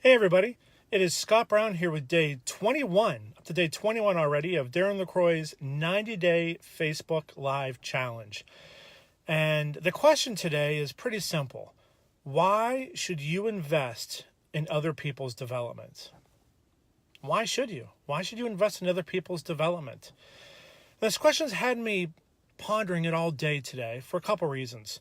Hey everybody, it is Scott Brown here with day 21, up to day 21 already, of Darren LaCroix's 90-day Facebook Live Challenge. And the question today is pretty simple. Why should you invest in other people's development? Why should you? Why should you invest in other people's development? This question's had me pondering it all day today for a couple reasons.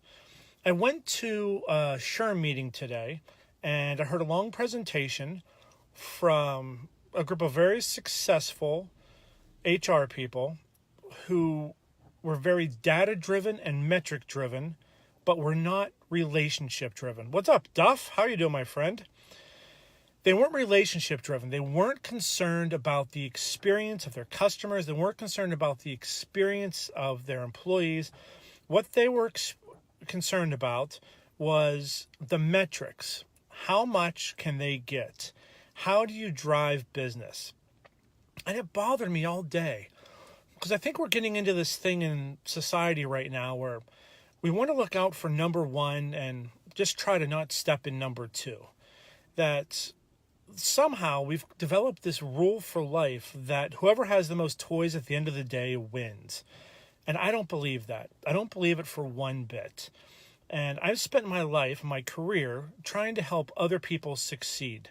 I went to a SHRM meeting today, and I heard a long presentation from a group of very successful HR people who were very data-driven and metric-driven, but were not relationship-driven. What's up, Duff? How are you doing, my friend? They weren't relationship-driven. They weren't concerned about the experience of their customers. They weren't concerned about the experience of their employees. What they were concerned about was the metrics. How much can they get? How do you drive business? And it bothered me all day because I think we're getting into this thing in society right now where we want to look out for number one and just try to not step in number two. That somehow we've developed this rule for life that whoever has the most toys at the end of the day wins. And I don't believe that. I don't believe it for one bit. And I've spent my life, my career, trying to help other people succeed.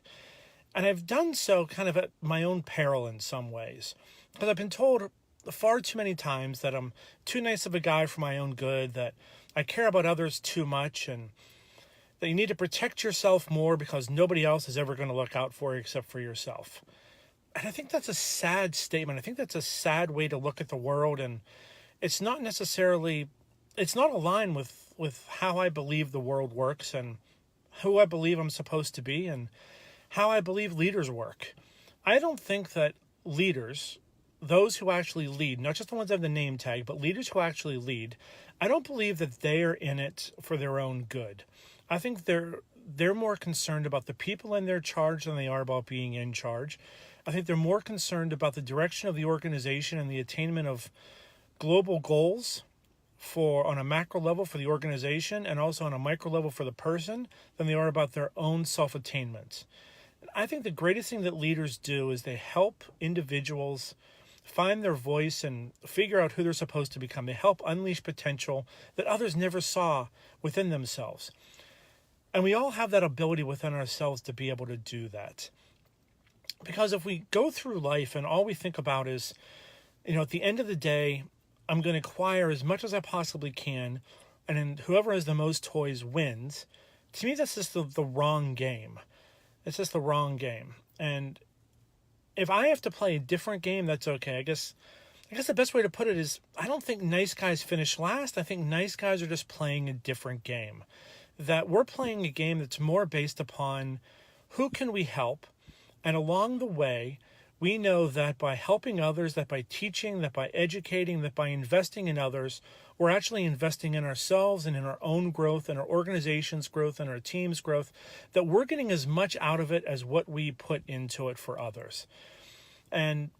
And I've done so kind of at my own peril in some ways. Because I've been told far too many times that I'm too nice of a guy for my own good, that I care about others too much, and that you need to protect yourself more because nobody else is ever going to look out for you except for yourself. And I think that's a sad statement. I think that's a sad way to look at the world, and it's not aligned with how I believe the world works and who I believe I'm supposed to be and how I believe leaders work. I don't think that leaders, those who actually lead, not just the ones that have the name tag, but leaders who actually lead, I don't believe that they are in it for their own good. I think they're more concerned about the people in their charge than they are about being in charge. I think they're more concerned about the direction of the organization and the attainment of global goals on a macro level for the organization and also on a micro level for the person than they are about their own self-attainment. I think the greatest thing that leaders do is they help individuals find their voice and figure out who they're supposed to become. They help unleash potential that others never saw within themselves. And we all have that ability within ourselves to be able to do that. Because if we go through life and all we think about is, at the end of the day, I'm going to acquire as much as I possibly can, and then whoever has the most toys wins. To me, that's just the wrong game. It's just the wrong game. And if I have to play a different game, that's okay. I guess the best way to put it is I don't think nice guys finish last. I think nice guys are just playing a different game. That we're playing a game that's more based upon who can we help, and along the way, we know that by helping others, that by teaching, that by educating, that by investing in others, we're actually investing in ourselves and in our own growth and our organization's growth and our team's growth, that we're getting as much out of it as what we put into it for others. And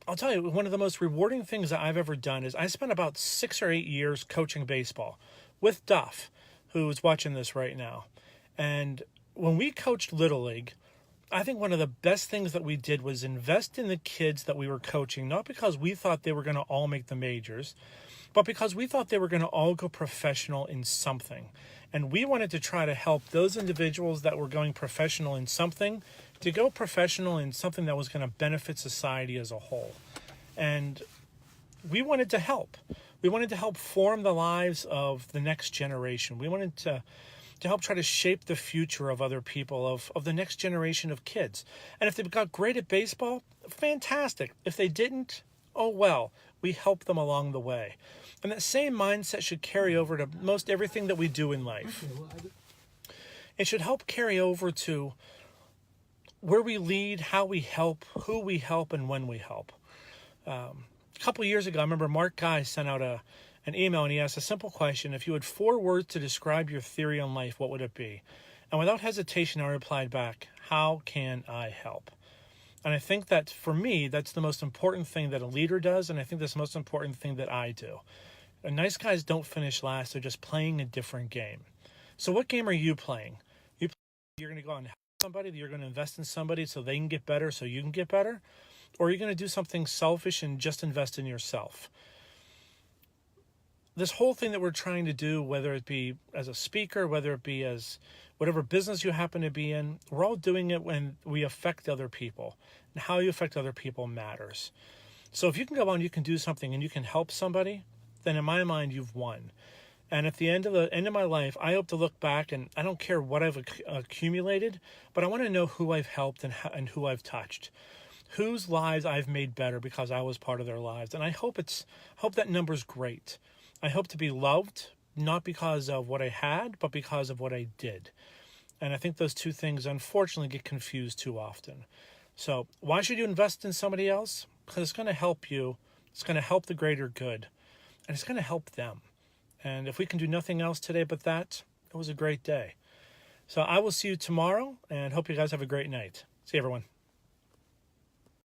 I'll tell you, one of the most rewarding things that I've ever done is I spent about 6 or 8 years coaching baseball with Duff, who's watching this right now. And when we coached Little League, I think one of the best things that we did was invest in the kids that we were coaching, not because we thought they were going to all make the majors, but because we thought they were going to all go professional in something. And we wanted to try to help those individuals that were going professional in something to go professional in something that was going to benefit society as a whole. And we wanted to help. We wanted to help form the lives of the next generation. We wanted to help try to shape the future of other people, of the next generation of kids. And if they got great at baseball, fantastic. If they didn't, oh well, we help them along the way. And that same mindset should carry over to most everything that we do in life. It should help carry over to where we lead, how we help, who we help, and when we help. A couple of years ago, I remember Mark Guy sent out an email, and he asked a simple question: if you had 4 words to describe your theory on life, what would it be? And without hesitation, I replied back, how can I help? And I think that for me, that's the most important thing that a leader does, and I think that's the most important thing that I do. And nice guys don't finish last, they're just playing a different game. So what game are you playing? You're going to go on somebody, that you're going to invest in somebody so they can get better, so you can get better, or are you going to do something selfish and just invest in yourself? This whole thing that we're trying to do, whether it be as a speaker, whether it be as whatever business you happen to be in, we're all doing it when we affect other people. And how you affect other people matters. So if you can go on, you can do something and you can help somebody, then in my mind, you've won. And at the end of my life, I hope to look back, and I don't care what I've accumulated, but I want to know who I've helped and who I've touched, whose lives I've made better because I was part of their lives. And I hope that number's great. I hope to be loved, not because of what I had, but because of what I did. And I think those two things, unfortunately, get confused too often. So why should you invest in somebody else? Because it's going to help you. It's going to help the greater good. And it's going to help them. And if we can do nothing else today but that, it was a great day. So I will see you tomorrow, and hope you guys have a great night. See you, everyone.